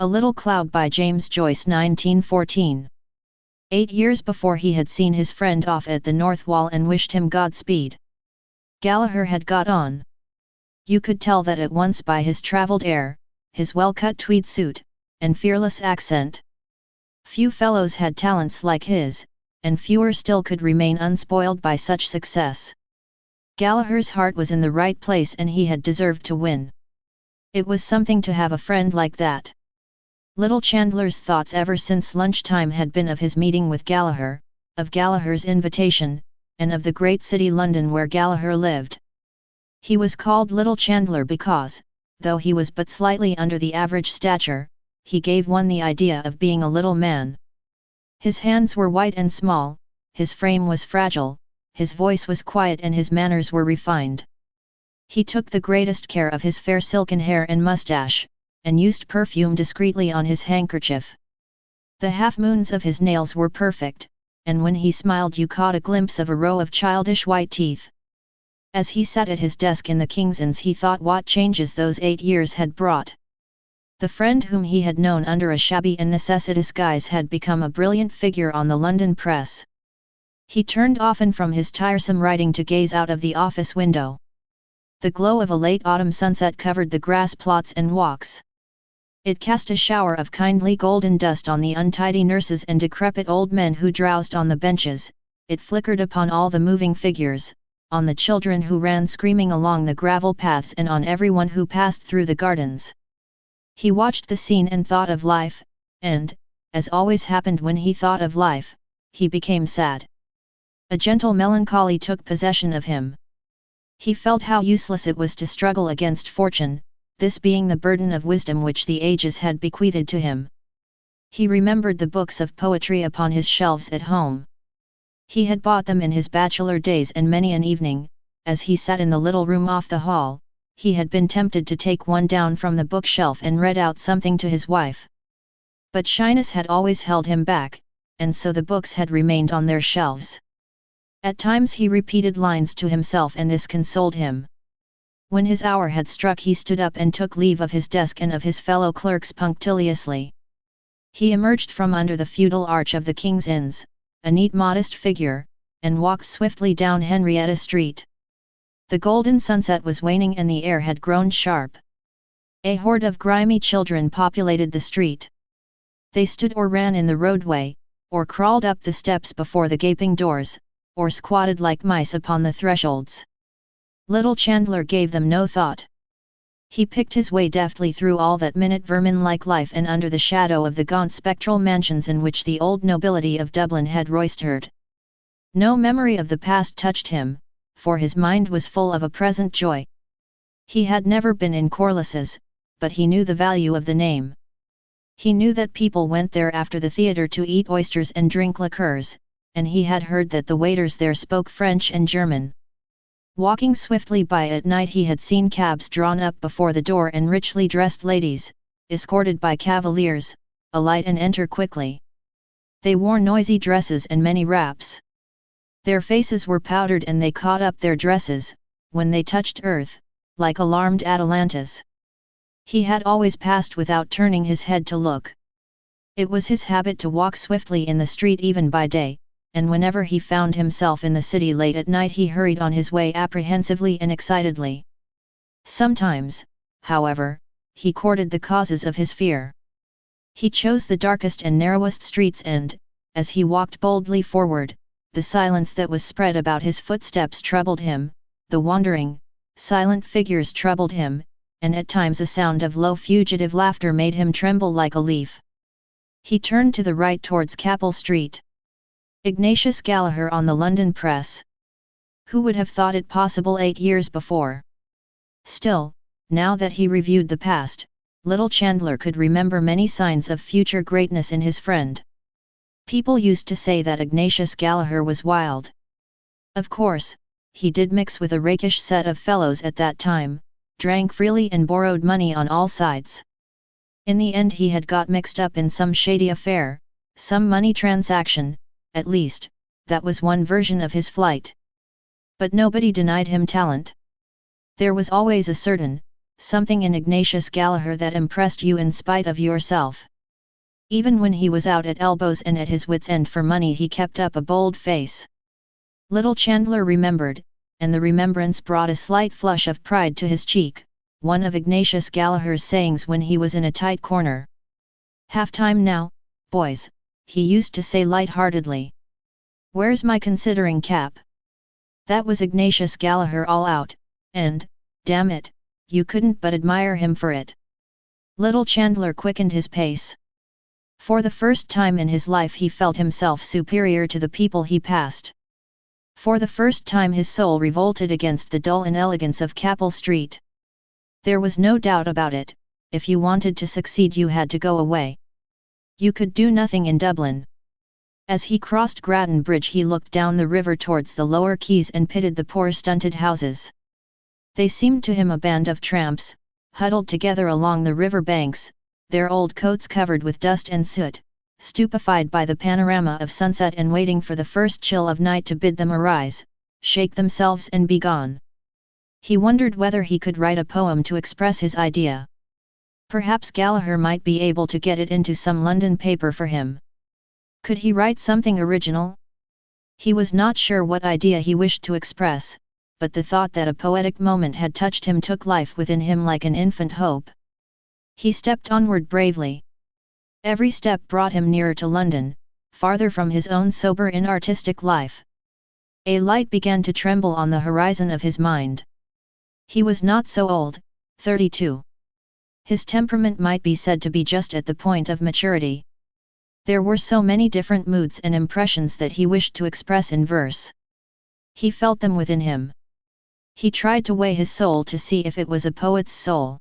A Little Cloud by James Joyce 1914. 8 years before he had seen his friend off at the North Wall and wished him Godspeed. Gallaher had got on. You could tell that at once by his travelled air, his well-cut tweed suit, and fearless accent. Few fellows had talents like his, and fewer still could remain unspoiled by such success. Gallaher's heart was in the right place and he had deserved to win. It was something to have a friend like that. Little Chandler's thoughts ever since lunchtime had been of his meeting with Gallaher, of Gallaher's invitation, and of the great city London where Gallaher lived. He was called Little Chandler because, though he was but slightly under the average stature, he gave one the idea of being a little man. His hands were white and small, his frame was fragile, his voice was quiet and his manners were refined. He took the greatest care of his fair silken hair and moustache, and used perfume discreetly on his handkerchief. The half-moons of his nails were perfect, and when he smiled you caught a glimpse of a row of childish white teeth. As he sat at his desk in the King's Inns he thought what changes those 8 years had brought. The friend whom he had known under a shabby and necessitous guise had become a brilliant figure on the London press. He turned often from his tiresome writing to gaze out of the office window. The glow of a late autumn sunset covered the grass plots and walks. It cast a shower of kindly golden dust on the untidy nurses and decrepit old men who drowsed on the benches, it flickered upon all the moving figures, on the children who ran screaming along the gravel paths and on everyone who passed through the gardens. He watched the scene and thought of life, and, as always happened when he thought of life, he became sad. A gentle melancholy took possession of him. He felt how useless it was to struggle against fortune, this being the burden of wisdom which the ages had bequeathed to him. He remembered the books of poetry upon his shelves at home. He had bought them in his bachelor days and many an evening, as he sat in the little room off the hall, he had been tempted to take one down from the bookshelf and read out something to his wife. But shyness had always held him back, and so the books had remained on their shelves. At times he repeated lines to himself and this consoled him. When his hour had struck he stood up and took leave of his desk and of his fellow clerks punctiliously. He emerged from under the feudal arch of the King's Inns, a neat modest figure, and walked swiftly down Henrietta Street. The golden sunset was waning and the air had grown sharp. A horde of grimy children populated the street. They stood or ran in the roadway, or crawled up the steps before the gaping doors, or squatted like mice upon the thresholds. Little Chandler gave them no thought. He picked his way deftly through all that minute vermin-like life and under the shadow of the gaunt spectral mansions in which the old nobility of Dublin had roistered. No memory of the past touched him, for his mind was full of a present joy. He had never been in Corliss's, but he knew the value of the name. He knew that people went there after the theatre to eat oysters and drink liqueurs, and he had heard that the waiters there spoke French and German. Walking swiftly by at night he had seen cabs drawn up before the door and richly dressed ladies, escorted by cavaliers, alight and enter quickly. They wore noisy dresses and many wraps. Their faces were powdered and they caught up their dresses, when they touched earth, like alarmed Atalantas. He had always passed without turning his head to look. It was his habit to walk swiftly in the street even by day, and whenever he found himself in the city late at night he hurried on his way apprehensively and excitedly. Sometimes, however, he courted the causes of his fear. He chose the darkest and narrowest streets and, as he walked boldly forward, the silence that was spread about his footsteps troubled him, the wandering, silent figures troubled him, and at times a sound of low fugitive laughter made him tremble like a leaf. He turned to the right towards Capel Street. Ignatius Gallaher on the London press. Who would have thought it possible 8 years before? Still, now that he reviewed the past, Little Chandler could remember many signs of future greatness in his friend. People used to say that Ignatius Gallaher was wild. Of course, he did mix with a rakish set of fellows at that time, drank freely and borrowed money on all sides. In the end he had got mixed up in some shady affair, some money transaction. At least, that was one version of his flight. But nobody denied him talent. There was always a certain, something in Ignatius Gallaher that impressed you in spite of yourself. Even when he was out at elbows and at his wits' end for money, he kept up a bold face. Little Chandler remembered, and the remembrance brought a slight flush of pride to his cheek, one of Ignatius Gallaher's sayings when he was in a tight corner. "Half time now, boys," he used to say light-heartedly. "Where's my considering cap?" That was Ignatius Gallaher all out, and, damn it, you couldn't but admire him for it. Little Chandler quickened his pace. For the first time in his life he felt himself superior to the people he passed. For the first time his soul revolted against the dull inelegance of Capel Street. There was no doubt about it, if you wanted to succeed you had to go away. You could do nothing in Dublin. As he crossed Grattan Bridge he looked down the river towards the lower quays and pitied the poor stunted houses. They seemed to him a band of tramps, huddled together along the river banks, their old coats covered with dust and soot, stupefied by the panorama of sunset and waiting for the first chill of night to bid them arise, shake themselves and be gone. He wondered whether he could write a poem to express his idea. Perhaps Gallaher might be able to get it into some London paper for him. Could he write something original? He was not sure what idea he wished to express, but the thought that a poetic moment had touched him took life within him like an infant hope. He stepped onward bravely. Every step brought him nearer to London, farther from his own sober inartistic life. A light began to tremble on the horizon of his mind. He was not so old, 32. His temperament might be said to be just at the point of maturity. There were so many different moods and impressions that he wished to express in verse. He felt them within him. He tried to weigh his soul to see if it was a poet's soul.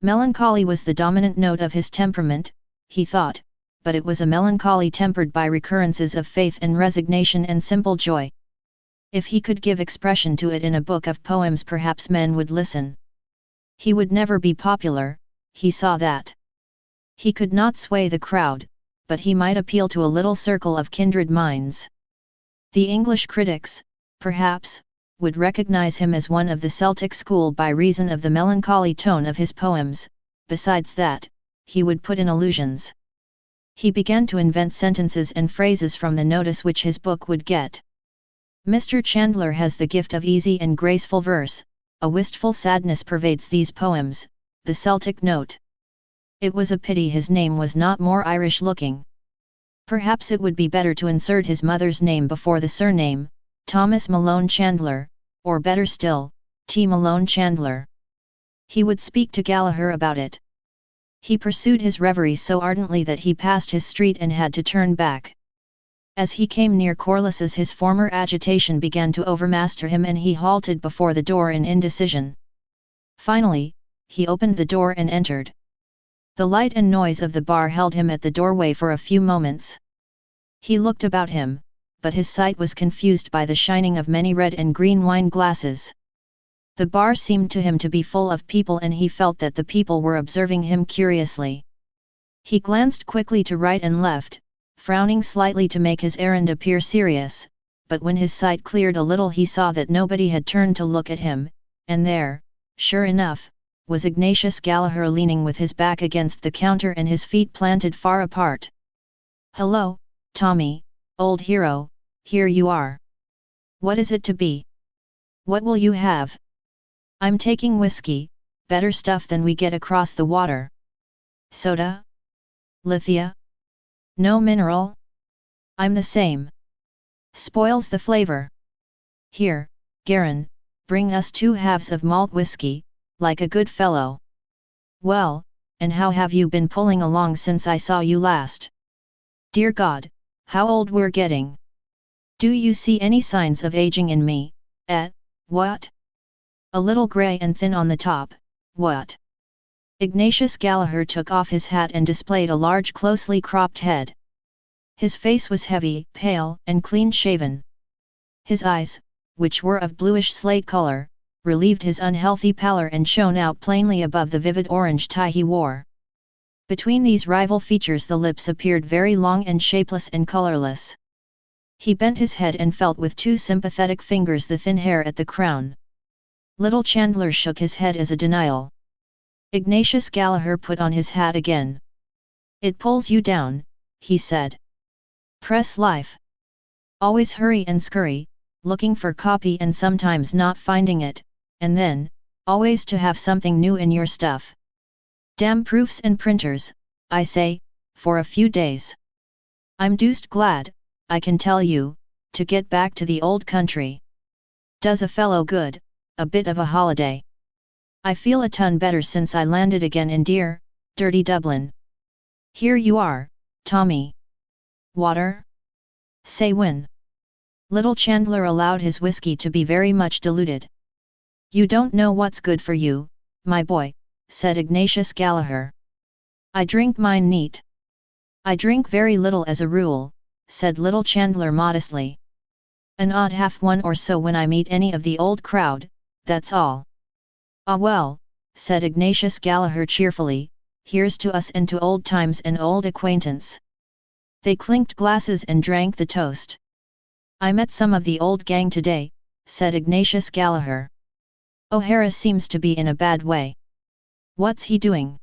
Melancholy was the dominant note of his temperament, he thought, but it was a melancholy tempered by recurrences of faith and resignation and simple joy. If he could give expression to it in a book of poems perhaps men would listen. He would never be popular, he saw that. He could not sway the crowd, but he might appeal to a little circle of kindred minds. The English critics, perhaps, would recognize him as one of the Celtic school by reason of the melancholy tone of his poems. Besides that, he would put in allusions. He began to invent sentences and phrases from the notice which his book would get. Mr. Chandler has the gift of easy and graceful verse, a wistful sadness pervades these poems, the Celtic note. It was a pity his name was not more Irish-looking. Perhaps it would be better to insert his mother's name before the surname, Thomas Malone Chandler, or better still, T. Malone Chandler. He would speak to Gallaher about it. He pursued his reveries so ardently that he passed his street and had to turn back. As he came near Corliss's his former agitation began to overmaster him and he halted before the door in indecision. Finally, he opened the door and entered. The light and noise of the bar held him at the doorway for a few moments. He looked about him, but his sight was confused by the shining of many red and green wine glasses. The bar seemed to him to be full of people and he felt that the people were observing him curiously. He glanced quickly to right and left, frowning slightly to make his errand appear serious, but when his sight cleared a little he saw that nobody had turned to look at him, and there, sure enough, was Ignatius Gallaher leaning with his back against the counter and his feet planted far apart. "Hello, Tommy, old hero, here you are. What is it to be? What will you have?" "I'm taking whiskey, better stuff than we get across the water." "Soda? Lithia? No mineral?" "I'm the same. Spoils the flavor. Here, Garin, bring us 2 halves of malt whiskey, like a good fellow." "Well, and how have you been pulling along since I saw you last? Dear God, how old we're getting. Do you see any signs of aging in me, what? A little grey and thin on the top, what?" Ignatius Gallaher took off his hat and displayed a large closely cropped head. His face was heavy, pale, and clean-shaven. His eyes, which were of bluish slate color, relieved his unhealthy pallor and shone out plainly above the vivid orange tie he wore. Between these rival features the lips appeared very long and shapeless and colorless. He bent his head and felt with 2 sympathetic fingers the thin hair at the crown. Little Chandler shook his head as a denial. Ignatius Gallaher put on his hat again. It pulls you down, he said. Press life. Always hurry and scurry, looking for copy and sometimes not finding it, and then, always to have something new in your stuff. Damn proofs and printers, I say, for a few days. I'm deuced glad, I can tell you, to get back to the old country. Does a fellow good, a bit of a holiday. I feel a ton better since I landed again in dear, dirty Dublin. Here you are, Tommy. Water? Say when. Little Chandler allowed his whiskey to be very much diluted. You don't know what's good for you, my boy, said Ignatius Gallaher. I drink mine neat. I drink very little as a rule, said Little Chandler modestly. An odd half one or so when I meet any of the old crowd, that's all. Ah well, said Ignatius Gallaher cheerfully, here's to us and to old times and old acquaintance. They clinked glasses and drank the toast. I met some of the old gang today, said Ignatius Gallaher. O'Hara seems to be in a bad way. What's he doing?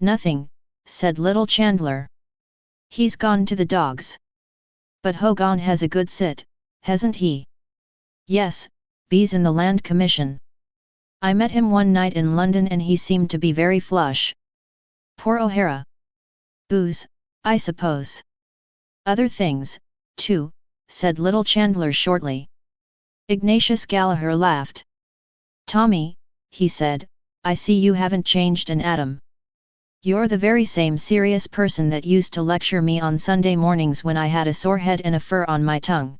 Nothing, said Little Chandler. He's gone to the dogs. But Hogan has a good sit, hasn't he? Yes, B's in the Land Commission. I met him one night in London and he seemed to be very flush. Poor O'Hara. Booze, I suppose. Other things, too, said Little Chandler shortly. Ignatius Gallaher laughed. Tommy, he said, I see you haven't changed an atom. You're the very same serious person that used to lecture me on Sunday mornings when I had a sore head and a fur on my tongue.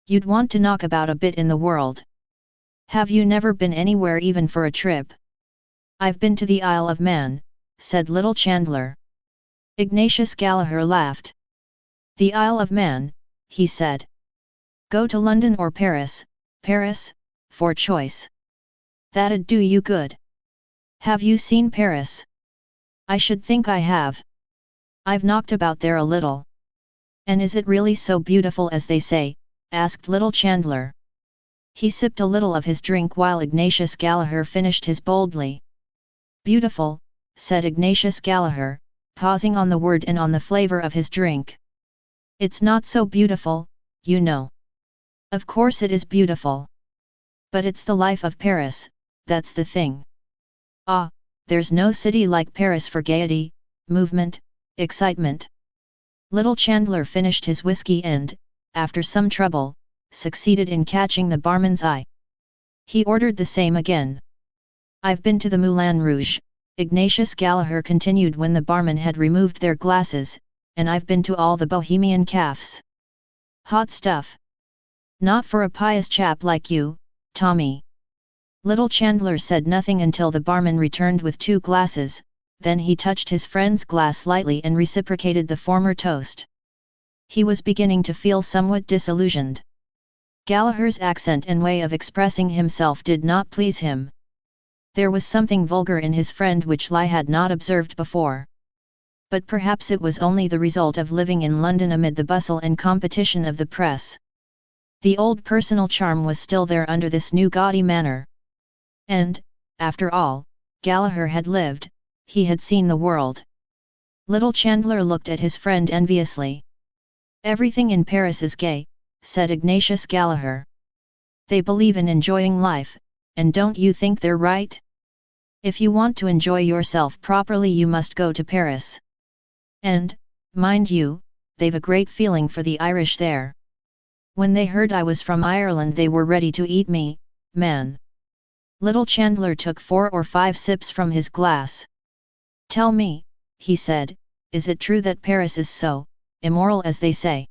You'd want to knock about a bit in the world. Have you never been anywhere even for a trip? I've been to the Isle of Man, said Little Chandler. Ignatius Gallaher laughed. The Isle of Man, he said. Go to London or Paris, Paris, for choice. That'd do you good. Have you seen Paris? I should think I have. I've knocked about there a little. And is it really so beautiful as they say? Asked Little Chandler. He sipped a little of his drink while Ignatius Gallaher finished his boldly. Beautiful, said Ignatius Gallaher, pausing on the word and on the flavor of his drink. It's not so beautiful, you know. Of course it is beautiful. But it's the life of Paris, that's the thing. Ah, there's no city like Paris for gaiety, movement, excitement. Little Chandler finished his whiskey and, after some trouble, succeeded in catching the barman's eye. He ordered the same again. I've been to the Moulin Rouge, Ignatius Gallaher continued when the barman had removed their glasses, and I've been to all the Bohemian cafes. Hot stuff. Not for a pious chap like you, Tommy. Little Chandler said nothing until the barman returned with 2 glasses, then he touched his friend's glass lightly and reciprocated the former toast. He was beginning to feel somewhat disillusioned. Gallaher's accent and way of expressing himself did not please him. There was something vulgar in his friend which Li had not observed before. But perhaps it was only the result of living in London amid the bustle and competition of the press. The old personal charm was still there under this new gaudy manner. And, after all, Gallaher had lived, he had seen the world. Little Chandler looked at his friend enviously. Everything in Paris is gay, said Ignatius Gallaher. They believe in enjoying life, and don't you think they're right? If you want to enjoy yourself properly you must go to Paris. And, mind you, they've a great feeling for the Irish there. When they heard I was from Ireland they were ready to eat me, man. Little Chandler took 4 or 5 sips from his glass. Tell me, he said, is it true that Paris is so immoral as they say?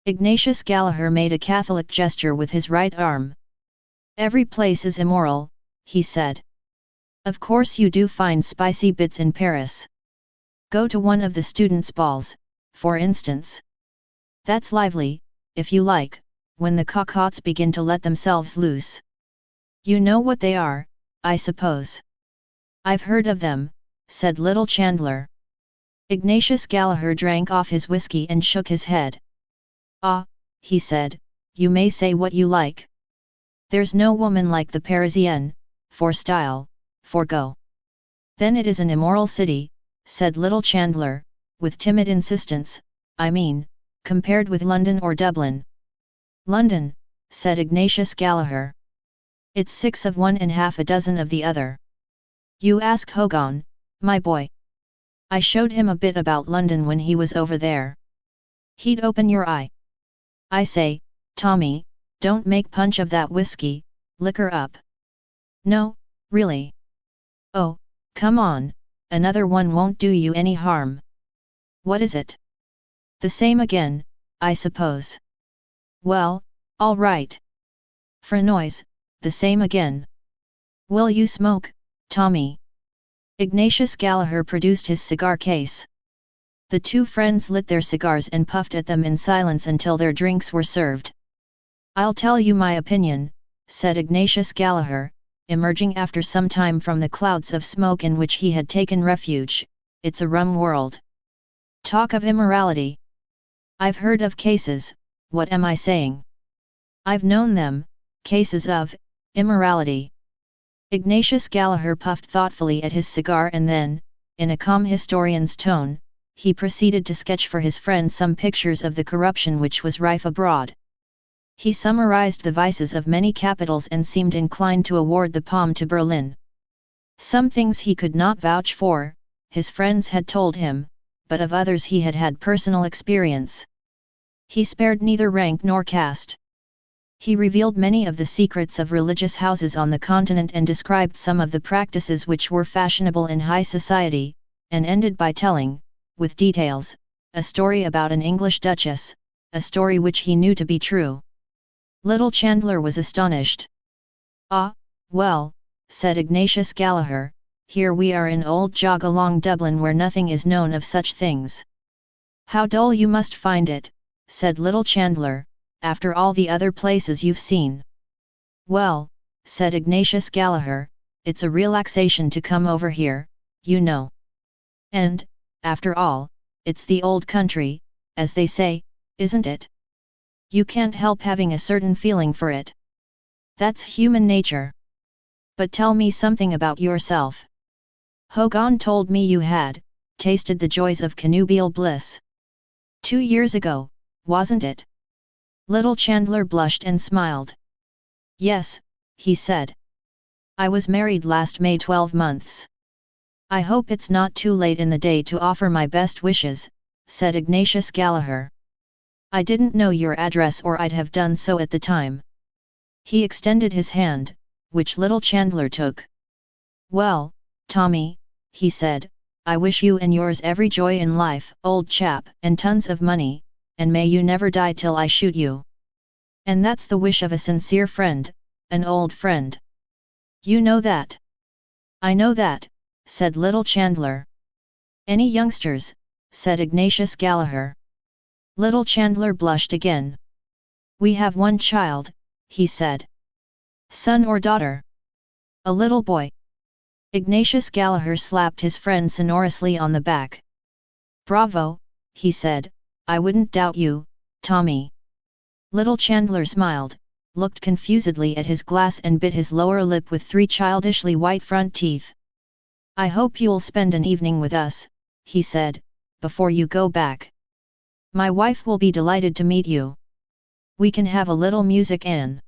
Ignatius Gallaher made a Catholic gesture with his right arm. Every place is immoral, he said. Of course you do find spicy bits in Paris. Go to one of the students' balls, for instance. That's lively, if you like, when the cocottes begin to let themselves loose. You know what they are, I suppose. I've heard of them, said Little Chandler. Ignatius Gallaher drank off his whiskey and shook his head. Ah, he said, you may say what you like. There's no woman like the Parisienne, for style, for go. Then it is an immoral city, said Little Chandler, with timid insistence, I mean, compared with London or Dublin. London, said Ignatius Gallaher. It's 6 of one and half a dozen of the other. You ask Hogan, my boy. I showed him a bit about London when he was over there. He'd open your eye. I say, Tommy, don't make punch of that whiskey, liquor up. No, really. Oh, come on, another one won't do you any harm. What is it? The same again, I suppose. Well, all right. Frenoise, the same again. Will you smoke, Tommy? Ignatius Gallaher produced his cigar case. The two friends lit their cigars and puffed at them in silence until their drinks were served. I'll tell you my opinion, said Ignatius Gallaher, emerging after some time from the clouds of smoke in which he had taken refuge. It's a rum world. Talk of immorality. I've heard of cases, what am I saying? I've known them, cases of immorality. Ignatius Gallaher puffed thoughtfully at his cigar and then, in a calm historian's tone, he proceeded to sketch for his friend some pictures of the corruption which was rife abroad. He summarized the vices of many capitals and seemed inclined to award the palm to Berlin. Some things he could not vouch for, his friends had told him, but of others he had had personal experience. He spared neither rank nor caste. He revealed many of the secrets of religious houses on the continent and described some of the practices which were fashionable in high society, and ended by telling, with details, a story about an English duchess, a story which he knew to be true. Little Chandler was astonished. Ah, well, said Ignatius Gallaher, here we are in old jog-along Dublin where nothing is known of such things. How dull you must find it, said Little Chandler, after all the other places you've seen. Well, said Ignatius Gallaher, it's a relaxation to come over here, you know. And, after all, it's the old country, as they say, isn't it? You can't help having a certain feeling for it. That's human nature. But tell me something about yourself. Hogan told me you had tasted the joys of connubial bliss. 2 years ago, wasn't it? Little Chandler blushed and smiled. Yes, he said. I was married last May 12 months. I hope it's not too late in the day to offer my best wishes, said Ignatius Gallaher. I didn't know your address or I'd have done so at the time. He extended his hand, which Little Chandler took. Well, Tommy, he said, I wish you and yours every joy in life, old chap, and tons of money, and may you never die till I shoot you. And that's the wish of a sincere friend, an old friend. You know that. I know that, said Little Chandler. Any youngsters, said Ignatius Gallaher. Little Chandler blushed again. We have one child, he said. Son or daughter? A little boy. Ignatius Gallaher slapped his friend sonorously on the back. Bravo, he said, I wouldn't doubt you, Tommy. Little Chandler smiled, looked confusedly at his glass and bit his lower lip with 3 childishly white front teeth. I hope you'll spend an evening with us, he said, before you go back. My wife will be delighted to meet you. We can have a little music in.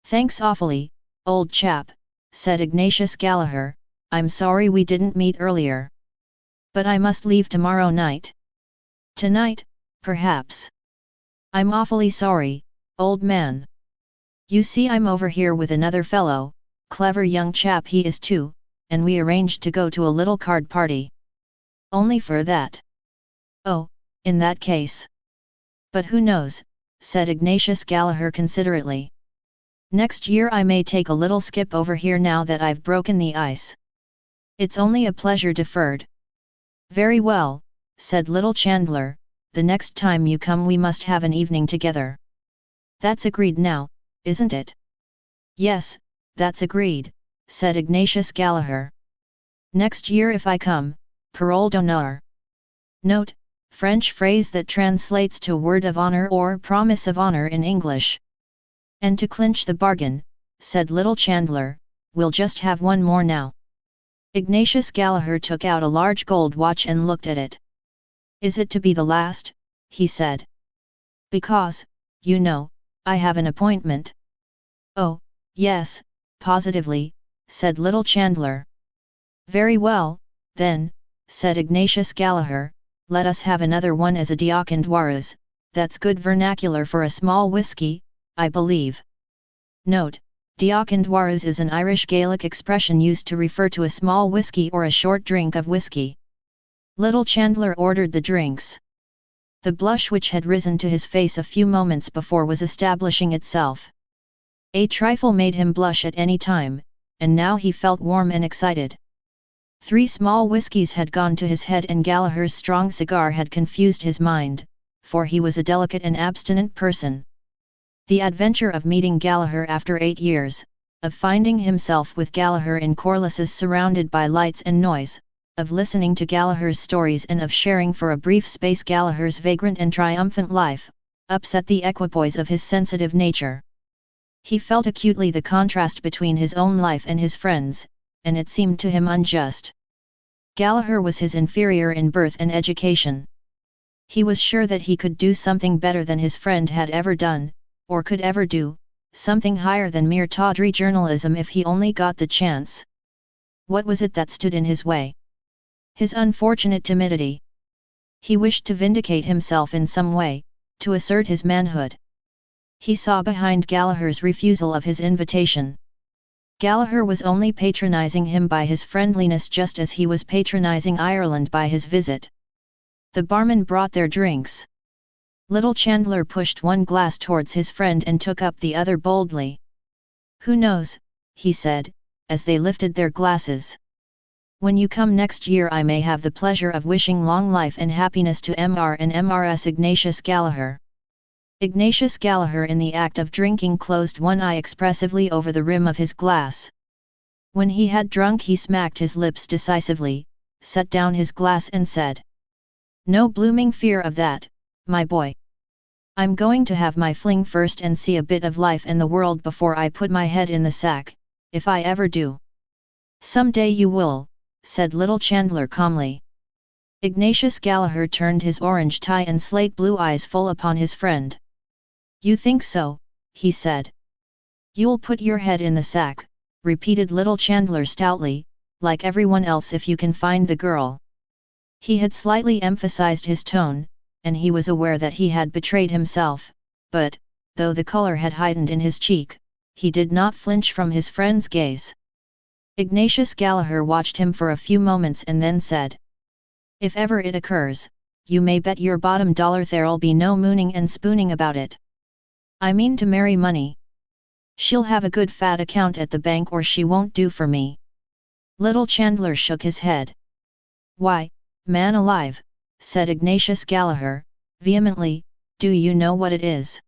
Thanks awfully, old chap, said Ignatius Gallaher, I'm sorry we didn't meet earlier. But I must leave tomorrow night. Tonight, perhaps. I'm awfully sorry, old man. You see I'm over here with another fellow, clever young chap he is too, and we arranged to go to a little card party. Only for that. Oh, in that case. But who knows, said Ignatius Gallaher considerately. Next year I may take a little skip over here now that I've broken the ice. It's only a pleasure deferred. Very well, said Little Chandler, the next time you come we must have an evening together. That's agreed now, isn't it? Yes, that's agreed, said Ignatius Gallaher. Next year if I come, parole d'honneur. Note, French phrase that translates to word of honor or promise of honor in English. And to clinch the bargain, said Little Chandler, we'll just have one more now. Ignatius Gallaher took out a large gold watch and looked at it. "Is it to be the last?" he said. "Because, you know, I have an appointment." "Oh, yes, positively," said Little Chandler. "Very well, then," said Ignatius Gallaher, "let us have another one as a diakondwarus, that's good vernacular for a small whiskey, I believe." Note: diakondwarus is an Irish Gaelic expression used to refer to a small whiskey or a short drink of whiskey. Little Chandler ordered the drinks. The blush which had risen to his face a few moments before was establishing itself. A trifle made him blush at any time, and now he felt warm and excited. 3 small whiskies had gone to his head and Gallaher's strong cigar had confused his mind, for he was a delicate and abstinent person. The adventure of meeting Gallaher after 8 years, of finding himself with Gallaher in Corliss surrounded by lights and noise, of listening to Gallaher's stories and of sharing for a brief space Gallaher's vagrant and triumphant life, upset the equipoise of his sensitive nature. He felt acutely the contrast between his own life and his friend's, and it seemed to him unjust. Gallaher was his inferior in birth and education. He was sure that he could do something better than his friend had ever done, or could ever do, something higher than mere tawdry journalism if he only got the chance. What was it that stood in his way? His unfortunate timidity. He wished to vindicate himself in some way, to assert his manhood. He saw behind Gallaher's refusal of his invitation. Gallaher was only patronizing him by his friendliness just as he was patronizing Ireland by his visit. The barman brought their drinks. Little Chandler pushed one glass towards his friend and took up the other boldly. "Who knows," he said, as they lifted their glasses. "When you come next year I may have the pleasure of wishing long life and happiness to Mr. and Mrs. Ignatius Gallaher." Ignatius Gallaher in the act of drinking closed one eye expressively over the rim of his glass. When he had drunk he smacked his lips decisively, set down his glass and said, "No blooming fear of that, my boy. I'm going to have my fling first and see a bit of life and the world before I put my head in the sack, if I ever do." "Some day you will," said Little Chandler calmly. Ignatius Gallaher turned his orange tie and slate blue eyes full upon his friend. "You think so," he said. "You'll put your head in the sack," repeated Little Chandler stoutly, "like everyone else if you can find the girl." He had slightly emphasized his tone, and he was aware that he had betrayed himself, but, though the color had heightened in his cheek, he did not flinch from his friend's gaze. Ignatius Gallaher watched him for a few moments and then said, "If ever it occurs, you may bet your bottom dollar there'll be no mooning and spooning about it. I mean to marry money. She'll have a good fat account at the bank or she won't do for me." Little Chandler shook his head. "Why, man alive," said Ignatius Gallaher, vehemently, "do you know what it is?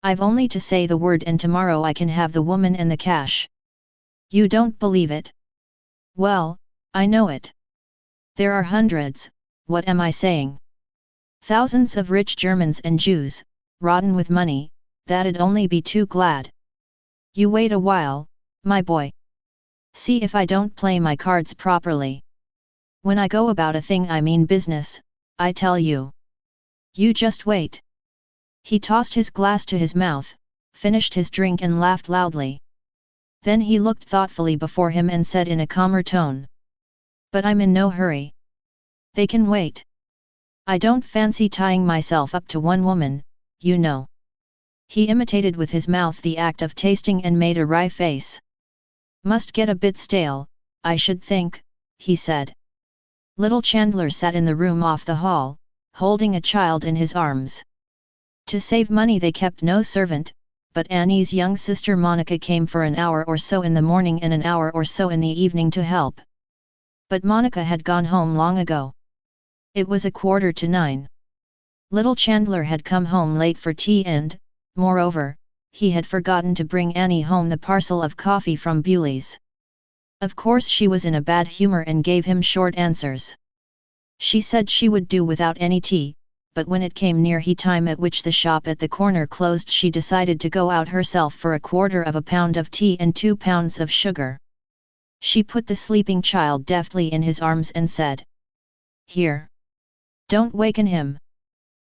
I've only to say the word and tomorrow I can have the woman and the cash. You don't believe it? Well, I know it. There are hundreds, what am I saying? Thousands of rich Germans and Jews, rotten with money, that'd only be too glad. You wait a while, my boy. See if I don't play my cards properly. When I go about a thing I mean business, I tell you. You just wait." He tossed his glass to his mouth, finished his drink and laughed loudly. Then he looked thoughtfully before him and said in a calmer tone, "But I'm in no hurry. They can wait. I don't fancy tying myself up to one woman, you know." He imitated with his mouth the act of tasting and made a wry face. "Must get a bit stale, I should think," he said. Little Chandler sat in the room off the hall, holding a child in his arms. To save money they kept no servant, but Annie's young sister Monica came for an hour or so in the morning and an hour or so in the evening to help. But Monica had gone home long ago. It was 8:45. Little Chandler had come home late for tea and, moreover, he had forgotten to bring Annie home the parcel of coffee from Bewley's. Of course she was in a bad humor and gave him short answers. She said she would do without any tea, but when it came near time at which the shop at the corner closed she decided to go out herself for 1/4 pound of tea and 2 pounds of sugar. She put the sleeping child deftly in his arms and said, "Here. Don't waken him."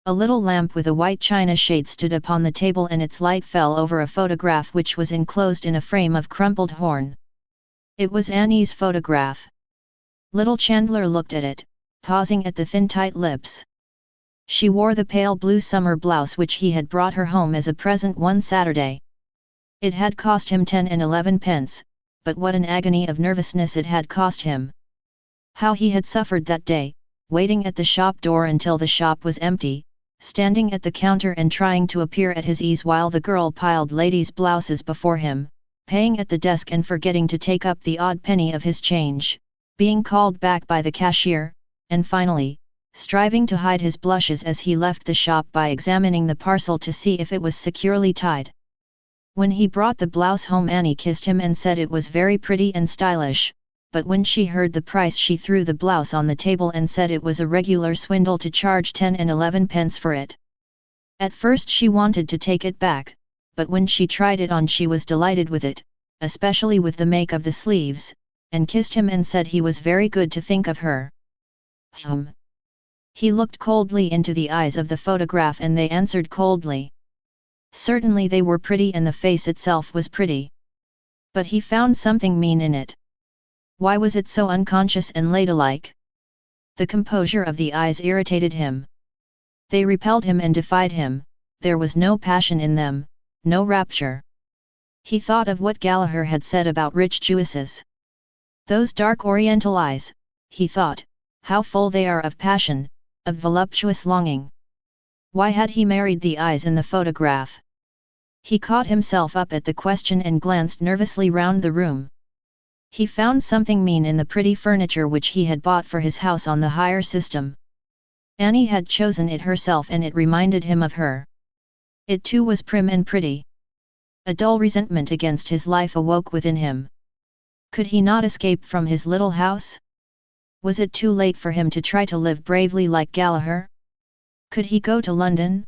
A little lamp with a white china shade stood upon the table and its light fell over a photograph which was enclosed in a frame of crumpled horn. It was Annie's photograph. Little Chandler looked at it, pausing at the thin tight lips. She wore the pale blue summer blouse which he had brought her home as a present one Saturday. It had cost him 10 and 11 pence, but what an agony of nervousness it had cost him. How he had suffered that day, waiting at the shop door until the shop was empty, standing at the counter and trying to appear at his ease while the girl piled ladies' blouses before him, paying at the desk and forgetting to take up the odd penny of his change, being called back by the cashier, and finally, striving to hide his blushes as he left the shop by examining the parcel to see if it was securely tied. When he brought the blouse home, Annie kissed him and said it was very pretty and stylish, but when she heard the price she threw the blouse on the table and said it was a regular swindle to charge 10 and 11 pence for it. At first she wanted to take it back, but when she tried it on she was delighted with it, especially with the make of the sleeves, and kissed him and said he was very good to think of her. He looked coldly into the eyes of the photograph and they answered coldly. Certainly they were pretty and the face itself was pretty. But he found something mean in it. Why was it so unconscious and ladylike? The composure of the eyes irritated him. They repelled him and defied him, there was no passion in them, no rapture. He thought of what Gallaher had said about rich Jewesses. Those dark oriental eyes, he thought, how full they are of passion, of voluptuous longing. Why had he married the eyes in the photograph? He caught himself up at the question and glanced nervously round the room. He found something mean in the pretty furniture which he had bought for his house on the hire system. Annie had chosen it herself and it reminded him of her. It too was prim and pretty. A dull resentment against his life awoke within him. Could he not escape from his little house? Was it too late for him to try to live bravely like Gallaher? Could he go to London?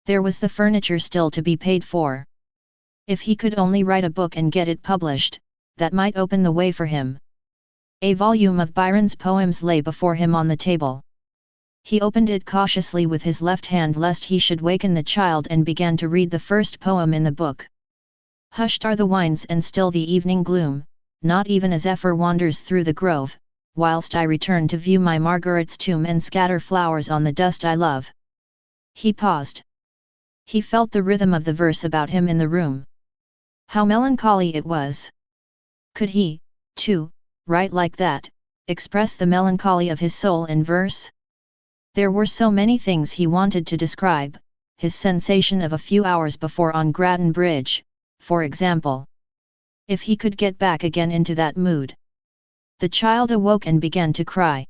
There was the furniture still to be paid for. If he could only write a book and get it published, that might open the way for him. A volume of Byron's poems lay before him on the table. He opened it cautiously with his left hand lest he should waken the child and began to read the first poem in the book. Hushed are the winds and still the evening gloom, not even a zephyr wanders through the grove, whilst I return to view my Margaret's tomb and scatter flowers on the dust I love. He paused. He felt the rhythm of the verse about him in the room. How melancholy it was! Could he, too, write like that, express the melancholy of his soul in verse? There were so many things he wanted to describe, his sensation of a few hours before on Grattan Bridge, for example. If he could get back again into that mood. The child awoke and began to cry.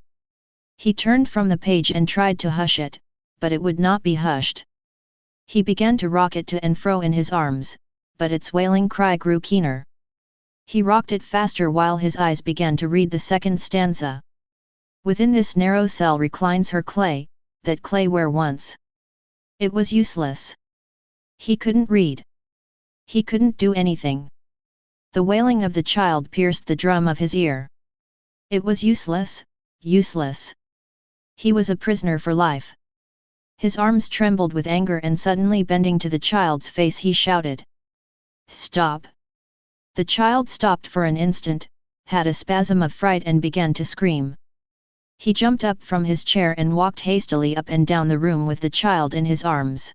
He turned from the page and tried to hush it, but it would not be hushed. He began to rock it to and fro in his arms, but its wailing cry grew keener. He rocked it faster while his eyes began to read the second stanza. Within this narrow cell reclines her clay, that clay where once. It was useless. He couldn't read. He couldn't do anything. The wailing of the child pierced the drum of his ear. It was useless, useless. He was a prisoner for life. His arms trembled with anger and suddenly bending to the child's face he shouted. "Stop!" The child stopped for an instant, had a spasm of fright and began to scream. He jumped up from his chair and walked hastily up and down the room with the child in his arms.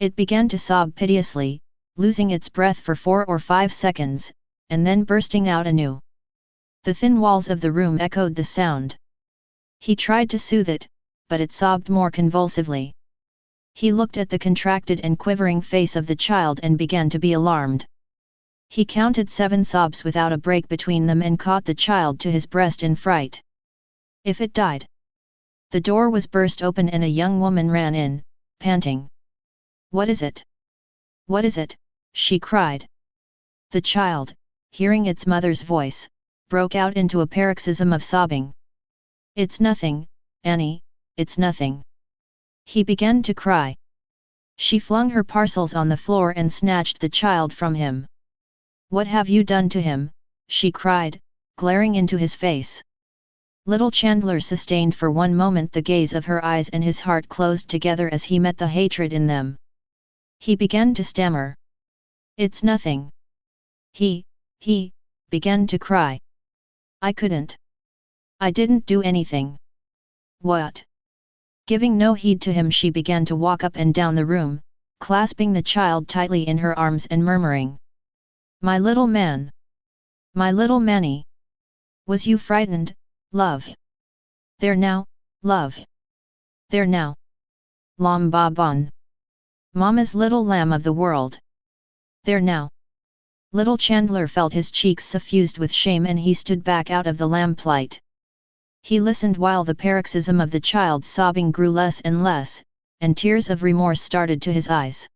It began to sob piteously, losing its breath for 4 or 5 seconds, and then bursting out anew. The thin walls of the room echoed the sound. He tried to soothe it, but it sobbed more convulsively. He looked at the contracted and quivering face of the child and began to be alarmed. He counted 7 sobs without a break between them and caught the child to his breast in fright. If it died! The door was burst open and a young woman ran in, panting. "What is it? What is it?" she cried. The child, hearing its mother's voice, broke out into a paroxysm of sobbing. "It's nothing, Annie, it's nothing." He began to cry. She flung her parcels on the floor and snatched the child from him. "What have you done to him?" she cried, glaring into his face. Little Chandler sustained for one moment the gaze of her eyes, and his heart closed together as he met the hatred in them. He began to stammer. "It's nothing." He began to cry. "I couldn't. I didn't do anything." "What?" Giving no heed to him, she began to walk up and down the room, clasping the child tightly in her arms and murmuring, "My little man! My little Manny! Was you frightened, love? There now, love! There now! Lam ba bon! Mama's little lamb of the world! There now!" Little Chandler felt his cheeks suffused with shame, and he stood back out of the lamplight. He listened while the paroxysm of the child's sobbing grew less and less, and tears of remorse started to his eyes.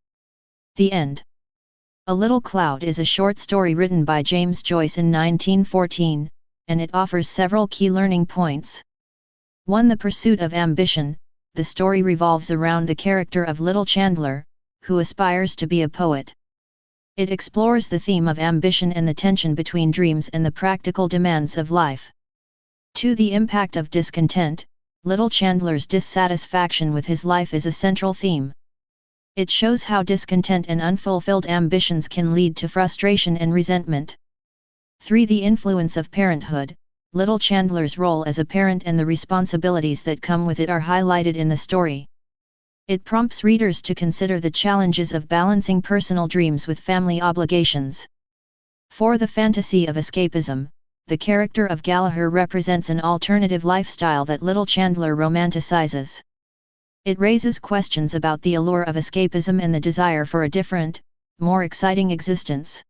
The end. A Little Cloud is a short story written by James Joyce in 1914, and it offers several key learning points. 1. The pursuit of ambition. The story revolves around the character of Little Chandler, who aspires to be a poet. It explores the theme of ambition and the tension between dreams and the practical demands of life. 2. The impact of discontent. Little Chandler's dissatisfaction with his life is a central theme. It shows how discontent and unfulfilled ambitions can lead to frustration and resentment. 3. The influence of parenthood. Little Chandler's role as a parent and the responsibilities that come with it are highlighted in the story. It prompts readers to consider the challenges of balancing personal dreams with family obligations. 4. The fantasy of escapism. The character of Gallaher represents an alternative lifestyle that Little Chandler romanticizes. It raises questions about the allure of escapism and the desire for a different, more exciting existence.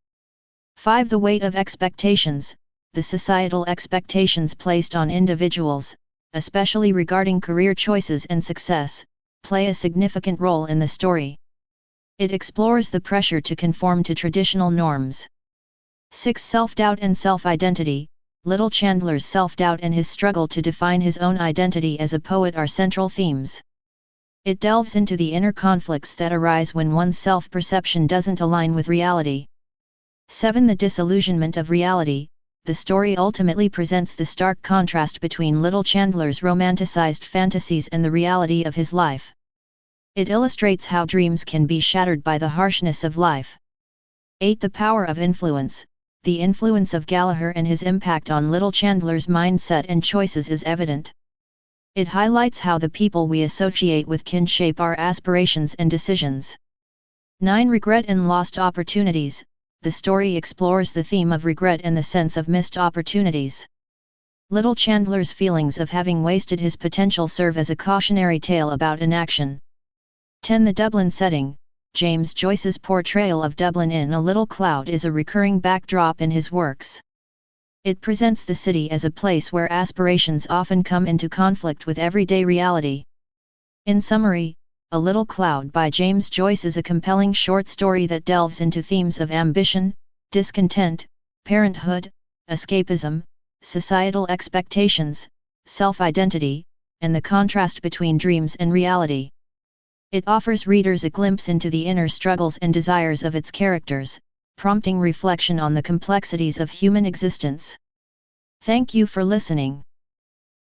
5. The weight of expectations. The societal expectations placed on individuals, especially regarding career choices and success, play a significant role in the story. It explores the pressure to conform to traditional norms. 6. Self-doubt and self-identity. Little Chandler's self-doubt and his struggle to define his own identity as a poet are central themes. It delves into the inner conflicts that arise when one's self-perception doesn't align with reality. 7. The disillusionment of reality. The story ultimately presents the stark contrast between Little Chandler's romanticized fantasies and the reality of his life. It illustrates how dreams can be shattered by the harshness of life. 8. The power of influence. The influence of Gallaher and his impact on Little Chandler's mindset and choices is evident. It highlights how the people we associate with can shape our aspirations and decisions. 9. Regret and lost opportunities. The story explores the theme of regret and the sense of missed opportunities. Little Chandler's feelings of having wasted his potential serve as a cautionary tale about inaction. 10. The Dublin setting. James Joyce's portrayal of Dublin in A Little Cloud is a recurring backdrop in his works. It presents the city as a place where aspirations often come into conflict with everyday reality. In summary, A Little Cloud by James Joyce is a compelling short story that delves into themes of ambition, discontent, parenthood, escapism, societal expectations, self-identity, and the contrast between dreams and reality. It offers readers a glimpse into the inner struggles and desires of its characters, prompting reflection on the complexities of human existence. Thank you for listening.